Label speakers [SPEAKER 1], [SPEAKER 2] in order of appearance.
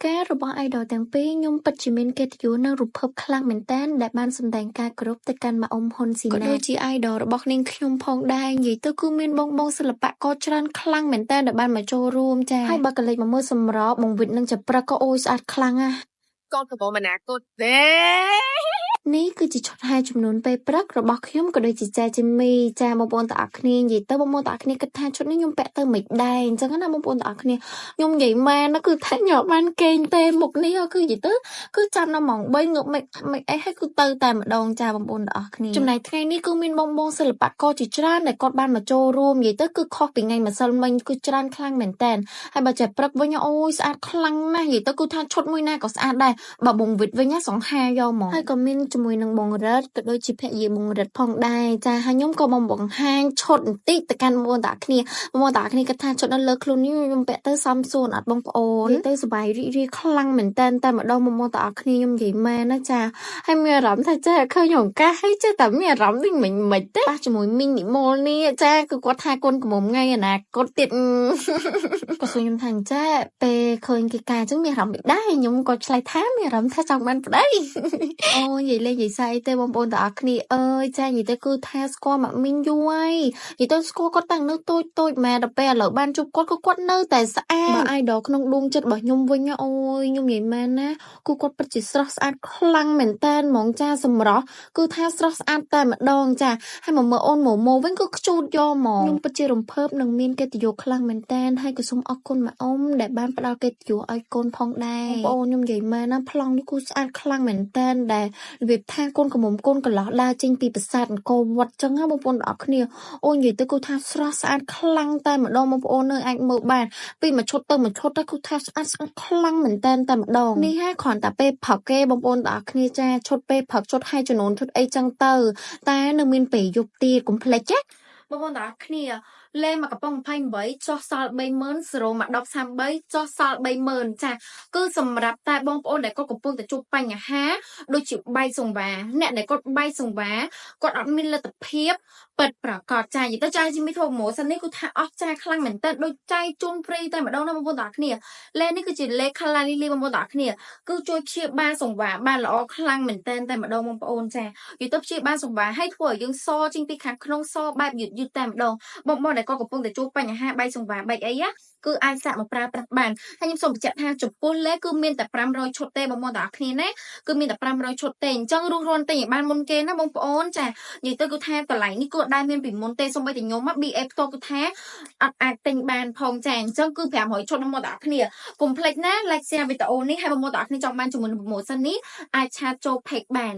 [SPEAKER 1] ការរបស់ idol ទាំងពីរខ្ញុំពិតជាមានកិត្តិយសនិងរូបភាពខ្លាំងមែនទែនដែលបានសម្ដែងការគោរពទៅកាន់ម៉ាក់អ៊ុំហ៊ុនស៊ីណាក៏ដូចជា idol របស់នាងខ្ញុំផងដែរនិយាយទៅគឺមានបងសិល្បករច្រើនខ្លាំងមែនទែនដែលបានមកចូលរួមចា៎ហើយបើកលេចមកមើលសម្រស់បងវិតនិងចប្រឹកក៏អូយស្អាតខ្លាំងណាស់កូនកំពុងមិនណាគត់ទេនេះគឺជាឈុតហាចំនួនពេលព្រឹករបស់ខ្ញុំក៏ដូចជាចាជីមីចាបងប្អូនទាំងអស់គ្នានិយាយទៅបងប្អូនទាំងអស់គ្នាគិតថាឈុតនេះខ្ញុំពាក់ទៅមិនដែរអញ្ចឹងណាបងប្អូនទាំងអស់គ្នាខ្ញុំនិយាយមែនណាគឺថាខ្ញុំអត់បានកេងទេមុខនេះគឺនិយាយទៅគឺចាំដល់ម៉ោង3ងើបមិនអីហើយគឺទៅតែម្ដងចាបងប្អូនទាំងអស់គ្នាចំណែកថ្ងៃនេះគឺមានបងសិល្បករជាច្រើនដែលគាត់បានមកចូលរួមនិយាយទៅគឺខុសពីថ្ងៃម្សិលមិញគឺច្រើនខ្លាំងមែនតើហើយបើចេះព្រឹកវិញអូយស្អាតខ្លាំងណាស់និយាយទៅគឺថាឈុតមួយណាក៏ស្អាតដែរបើបងវិតវិញណាសង្ហាយកហ្មងហើយក៏មានជាមួយនឹងបងរ៉ិតក៏ដូចជាភរិយាបងរ៉ិតផងដែរចាហើយខ្ញុំក៏មកបង្ហាញឈុតបន្តិចទៅកាន់បងប្អូនតាគ្នាគិតថាឈុតនៅលើខ្លួននេះខ្ញុំពាក់ទៅសមសួនអត់បងប្អូនទៅសប្បាយរីករាយខ្លាំងមែនតើតែម្ដងបងប្អូនតាគ្នាខ្ញុំនិយាយមែនណាចាហើយមានអារម្មណ៍ថាចាឃើញឱកាសហើយចេះតែមានអារម្មណ៍វិញមិនទេប៉ះជាមួយមីងនិមលនេះចាគឺគាត់ថាកូនកំមុំថ្ងៃអនាគតទៀតក៏សួរខ្ញុំថាចាពេលឃើញគេការអញ្ចឹងមានអារម្មណ៍មិនដែរខ្ញុំក៏ឆ្លើយថាមានអារម្មណ៍ថាចង់បានប្តីអូនិយាយលេងនិយាយសើចទេបងប្អូនទាំងអស់គ្នាអើយចានិយាយទៅគឺថាស្គាល់ម៉ាក់មីងយូរហើយនិយាយទៅស្គាល់គាត់តាំងនៅតូចម៉ែដល់ពេលឥឡូវបានជួបគាត់គឺគាត់នៅតែស្អាតបើ idol ក្នុងដួងចិត្តរបស់ខ្ញុំវិញអូយខ្ញុំនិយាយមែនណាគឺគាត់ពិតជាស្រស់ស្អាតខ្លាំងមែនតើហ្មងចាសម្រស់គឺថាស្រស់ស្អាតតែម្ដងចាហើយមកមើលអូនម៉ូវិញគឺខ្ជូតយកហ្មងខ្ញុំពិតជារំភើបនិងមានកិត្តិយសខ្លាំងមែនតើហើយក៏សូមអរគុណម៉ាក់អ៊ុំដែលបានផ្ដល់កិត្តិយសឲ្យកូនផងដែរបងប្អូនខ្ញុំនិយាយមែនណាប្លង់នេះគឺស្អាតខ្លាំងមែនតើដែលរបៀបថាកូនកំមុំកូនកន្លោះដើរចេញពីប្រាសាទអង្គរវត្តចឹងណាបងប្អូនទាំងអស់គ្នាអូនិយាយទៅគឺថាស្រស់ស្អាតខ្លាំងតែម្ដងបងប្អូននៅអាចមើលបានពីមួយឈុតទៅមួយឈុតទៅគឺថាស្អាតខ្លាំងមែនតើតែម្ដងនេះហើយគ្រាន់តែពេលផឹកគេបងប្អូនទាំងអស់គ្នាចាឈុតពេលផឹកឈុតហើយចំនួនឈុតអីចឹងទៅតែនៅមានពេលយប់ទៀតកុំភ្លេចចាបងប្អូនទាំងអស់គ្នាលេងមកកំប៉ុង28ចុះសល់30000សរុបមក1033ចុះសល់30000ចាគឺសម្រាប់តែបងប្អូនដែលគាត់កំពុងតែជួបបញ្ហាដូចជាបាយសង្វារអ្នកដែលគាត់បាយសង្វារគាត់អត់មានលទ្ធភាពពិតប្រាកដចានិយាយទៅចាយជីមីធូម៉ូសិននេះគឺថាអស់ចាខ្លាំងមែនតើដូចចាយជូនព្រីតែម្ដងណាបងប្អូនទាំងអស់គ្នាលេនេះគឺជាលេខឡាលីលីបងប្អូនទាំងអស់គ្នាគឺជួយព្យាបាលសង្វារបានល្អខ្លាំងមែនតើតែម្ដងបងប្អូនចានិយាយទៅព្យាបាលសង្វារឲ្យធ្វើឲ្យយើងសចេញពីខាងក្នុងសបែបយឺតតែម្ដងបងប្អូនដែលគាត់កំពុងតែជួបបញ្ហាបែកសង្វារបែកអីណាគឺអាចសាកមកប្រើប្រាស់បានហើយខ្ញុំសូមបញ្ជាក់ថាចំពោះលេគឺមានតែ500ឈុតទេបងប្អូនទាំងអស់គ្នាណាគឺមានតែ500ឈុតទេអញ្ចឹងរស់រាន់ទិញឲ្យបានមុនគេណាបងប្អូនចានិយាយទៅគឺថាតម្លៃនេះគឺដែរមានពីមុនទេសូម្បីតែខ្ញុំ BA ផ្ទាល់គឺថាអត់អាចទិញបានផងចាអញ្ចឹងគឺ500ឈុតបងប្អូនទាំងអស់គ្នាកុំភ្លេចណា like share វីដេអូនេះហើយបងប្អូនទាំងអស់គ្នាចង់បានជាមួយនឹង promotion នេះអាចឆាតចូល page បាន